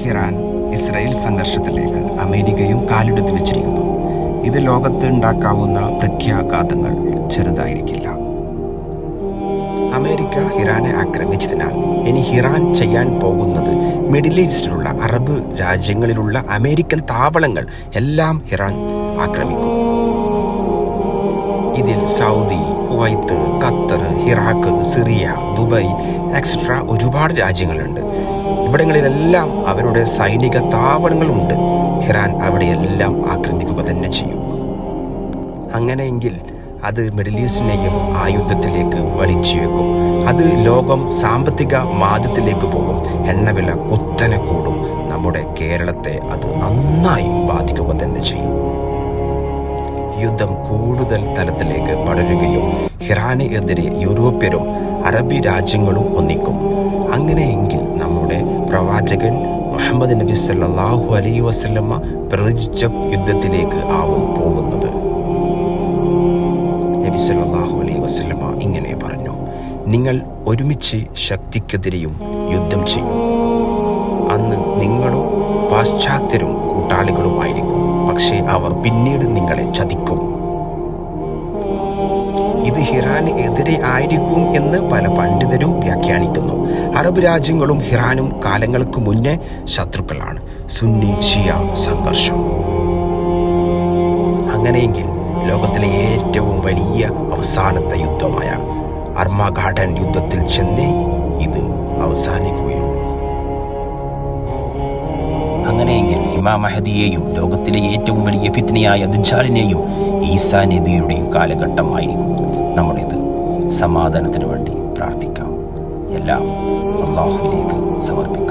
Iran Israel സംഘർഷത്തിലേക്ക് അമേരിക്കയും കാലെടുത്ത് വെച്ചിരിക്കുന്നു. ഇത് ലോകത്ത് ഉണ്ടാക്കാവുന്ന പ്രത്യാഘാതങ്ങൾ ചെറുതായിരിക്കില്ല. അമേരിക്ക ഇറാനെ ആക്രമിച്ചതിനാൽ ഇനി ഇറാൻ ചെയ്യാൻ പോകുന്നത് മിഡിൽ ഈസ്റ്റിലുള്ള അറബ് രാജ്യങ്ങളിലുള്ള അമേരിക്കൻ താവളങ്ങൾ എല്ലാം ഇറാൻ ആക്രമിക്കും. ഇതിൽ Saudi, Kuwait, Qatar, Iraq, Syria, Dubai etcetera ഒരുപാട് രാജ്യങ്ങളുണ്ട്. ഇവിടങ്ങളിലെല്ലാം അവരുടെ സൈനിക താവളങ്ങളുണ്ട്. ഇറാൻ അവിടെയെല്ലാം ആക്രമിക്കുക തന്നെ ചെയ്യും. അങ്ങനെയെങ്കിൽ അത് മിഡിൽ ഈസ്റ്റിനെയും ആ യുദ്ധത്തിലേക്ക് വലിച്ചു വെക്കും. അത് ലോകം സാമ്പത്തിക മാന്ദ്യത്തിലേക്ക് പോകും. എണ്ണവില കുത്തനെ കൂടും. നമ്മുടെ കേരളത്തെ അത് നന്നായി ബാധിക്കുക തന്നെ ചെയ്യും. യുദ്ധം കൂടുതൽ തലത്തിലേക്ക് പടരുകയും ഇറാന് എതിരെ യൂറോപ്യരും അറബി രാജ്യങ്ങളും ഒന്നിക്കും. അങ്ങനെയെങ്കിൽ നമ്മുടെ പ്രവാചകൻ മുഹമ്മദ് നബി സല്ലല്ലാഹു അലൈഹി വസല്ലമ പ്രവചിച്ച യുദ്ധത്തിലേക്ക് ആവും പോകുന്നത്. നബി സല്ലല്ലാഹു അലൈഹി വസല്ലമ ഇങ്ങനെ പറഞ്ഞു: നിങ്ങൾ ഒരുമിച്ച് ശക്തിക്കെതിരെയും യുദ്ധം ചെയ്യും. അന്ന് നിങ്ങളും പാശ്ചാത്യരും കൂട്ടാളികളുമായിരിക്കും. പക്ഷേ അവർ പിന്നീട് നിങ്ങളെ ചതിക്കും. ഇത് ഇറാന് എതിരെ ആയിരിക്കും എന്ന് പല പണ്ഡിതരും വ്യാഖ്യാനിക്കുന്നു. അറബ് രാജ്യങ്ങളും ഇറാനും കാലങ്ങൾക്ക് മുന്നേ ശത്രുക്കളാണ്. സുന്നി ഷിയ സംഘർഷം. അങ്ങനെയെങ്കിൽ ലോകത്തിലെ ഏറ്റവും വലിയ അവസാനത്തെ യുദ്ധമായ അർമാഗാഡൻ യുദ്ധത്തിൽ ചെന്നേ ഇത് അവസാനിക്കുകയുള്ളൂ. അങ്ങനെയെങ്കിൽ ഇമാം മഹദിയെയും ലോകത്തിലെ ഏറ്റവും വലിയ ഫിത്നയായ ദജ്ജാലിനെയും ഈസാ നബിയുടെയും കാലഘട്ടമായിരിക്കും നമ്മുടേത്. സമാധാനത്തിന് വേണ്ടി പ്രാർത്ഥിക്കാം. എല്ലാം അല്ലാഹുവിലേക്ക് സമർപ്പിക്കാം.